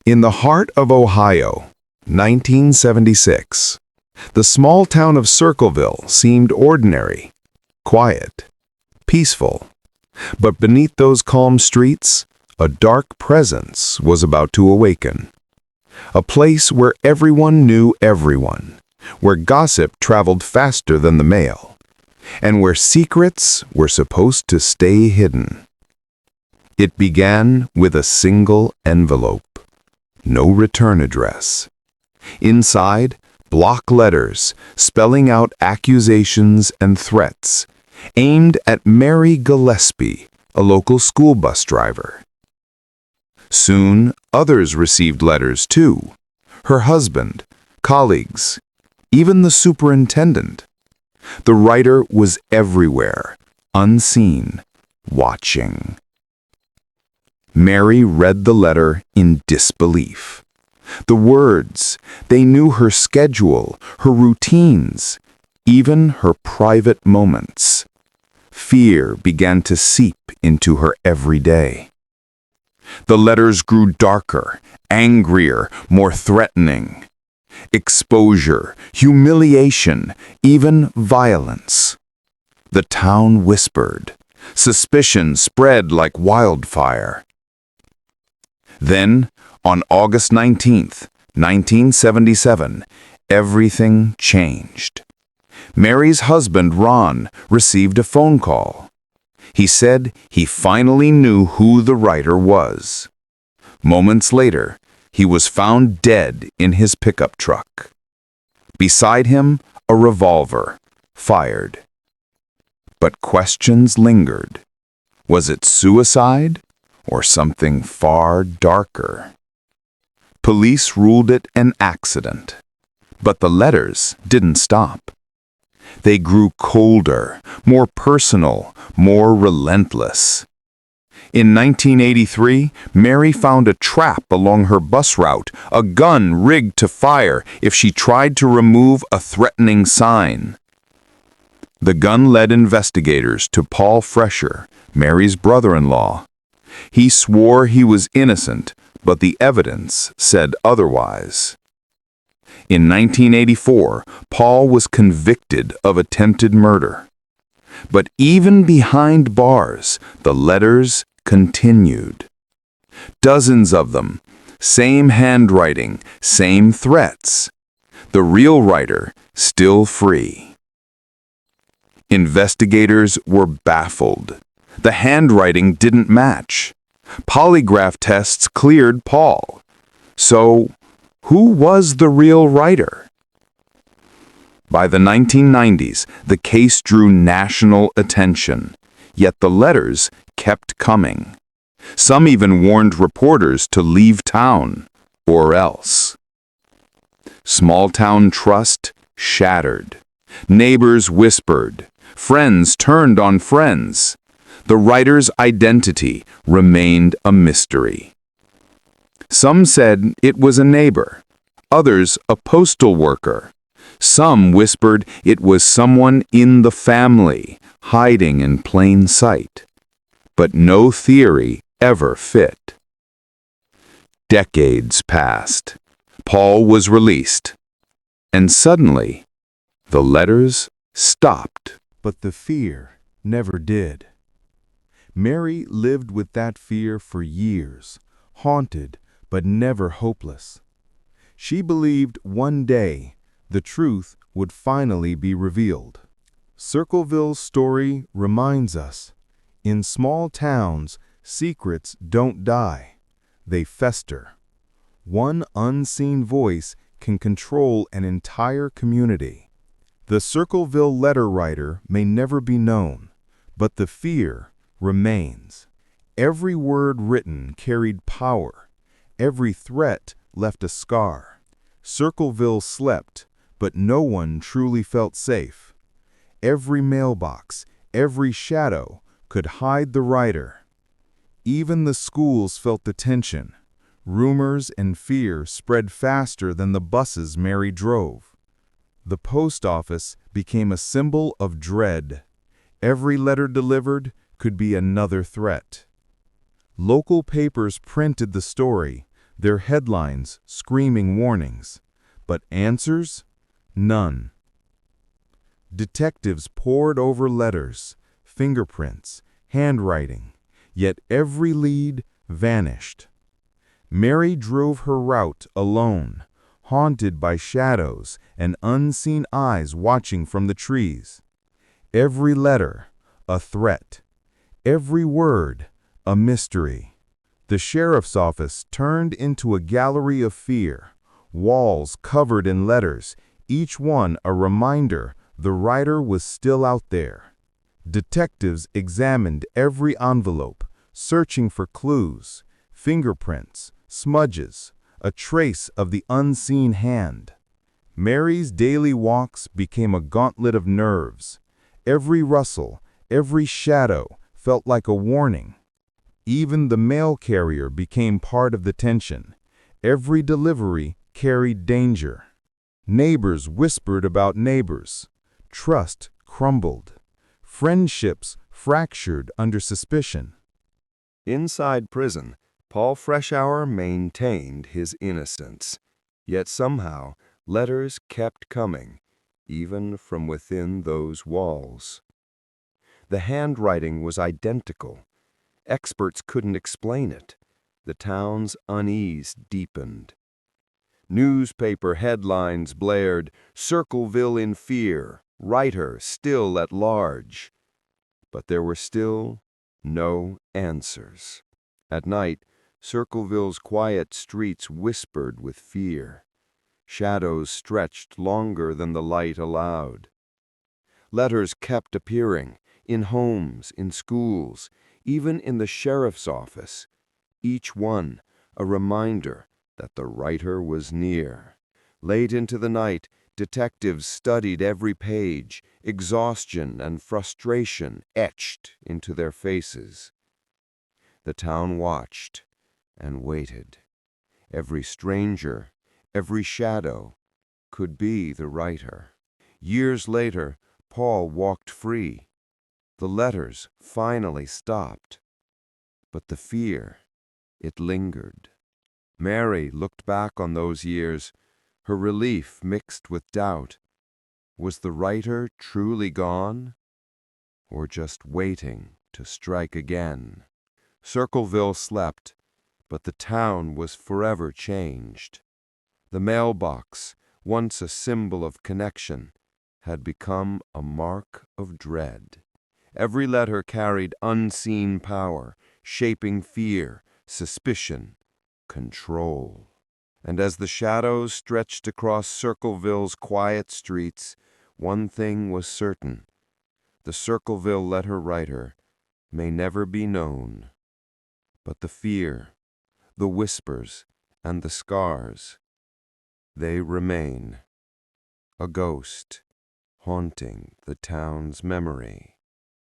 In the heart of Ohio, 1976, the small town of Circlville seemed ordinary, quiet, peaceful. But beneath those calm streets, a dark presence was about to awaken. A place where everyone knew everyone, where gossip traveled faster than the mail, and where secrets were supposed to stay hidden. It began with a single envelope. No return address. Inside, block letters spelling out accusations and threats, aimed at Mary Gillespie, a local school bus driver. Soon, others received letters too. Her husband, colleagues, even the superintendent. The writer was everywhere, unseen, watching. Mary read the letter in disbelief. The words, they knew her schedule, her routines, even her private moments. Fear began to seep into her every day. The letters grew darker, angrier, more threatening. Exposure, humiliation, even violence. The town whispered. Suspicion spread like wildfire. Then, on August 19th, 1977, everything changed. Mary's husband, Ron, received a phone call. He said he finally knew who the writer was. Moments later, he was found dead in his pickup truck. Beside him, a revolver, fired. But questions lingered. Was it suicide? Or something far darker? Police ruled it an accident. But the letters didn't stop. They grew colder, more personal, more relentless. In 1983, Mary found a trap along her bus route, a gun rigged to fire if she tried to remove a threatening sign. The gun led investigators to Paul Fresher, Mary's brother-in-law. He swore he was innocent, but the evidence said otherwise. In 1984, Paul was convicted of attempted murder. But even behind bars, the letters continued. Dozens of them, same handwriting, same threats. The real writer still free. Investigators were baffled. The handwriting didn't match. Polygraph tests cleared Paul. So, who was the real writer? By the 1990s, the case drew national attention, yet the letters kept coming. Some even warned reporters to leave town, or else. Small-town trust shattered. Neighbors whispered. Friends turned on friends. The writer's identity remained a mystery. Some said it was a neighbor, others a postal worker. Some whispered it was someone in the family, hiding in plain sight. But no theory ever fit. Decades passed. Paul was released. And suddenly, the letters stopped. But the fear never did. Mary lived with that fear for years, haunted but never hopeless. She believed one day the truth would finally be revealed. Circleville's story reminds us, in small towns, secrets don't die, they fester. One unseen voice can control an entire community. The Circlville letter writer may never be known, but the fear remains. Every word written carried power. Every threat left a scar. Circleville slept, but no one truly felt safe. Every mailbox, every shadow could hide the writer. Even the schools felt the tension. Rumors and fear spread faster than the buses Mary drove. The post office became a symbol of dread. Every letter delivered could be another threat. Local papers printed the story, their headlines screaming warnings, but answers? None. Detectives pored over letters, fingerprints, handwriting, yet every lead vanished. Mary drove her route alone, haunted by shadows and unseen eyes watching from the trees. Every letter, a threat. Every word, a mystery. The sheriff's office turned into a gallery of fear, walls covered in letters, each one a reminder the writer was still out there. Detectives examined every envelope, searching for clues, fingerprints, smudges, a trace of the unseen hand. Mary's daily walks became a gauntlet of nerves. Every rustle, every shadow felt like a warning. Even the mail carrier became part of the tension. Every delivery carried danger. Neighbors whispered about neighbors. Trust crumbled. Friendships fractured under suspicion. Inside prison, Paul Freshour maintained his innocence. Yet somehow, letters kept coming, even from within those walls. The handwriting was identical. Experts couldn't explain it. The town's unease deepened. Newspaper headlines blared, "Circlville in fear, writer still at large." But there were still no answers. At night, Circleville's quiet streets whispered with fear. Shadows stretched longer than the light allowed. Letters kept appearing, in homes, in schools, even in the sheriff's office, each one a reminder that the writer was near. Late into the night, detectives studied every page, exhaustion and frustration etched into their faces. The town watched and waited. Every stranger, every shadow could be the writer. Years later, Paul walked free. The letters finally stopped. But the fear, it lingered. Mary looked back on those years, her relief mixed with doubt. Was the writer truly gone, or just waiting to strike again? Circleville slept, but the town was forever changed. The mailbox, once a symbol of connection, had become a mark of dread. Every letter carried unseen power, shaping fear, suspicion, control. And as the shadows stretched across Circleville's quiet streets, one thing was certain: the Circleville letter writer may never be known. But the fear, the whispers, and the scars, they remain, a ghost haunting the town's memory.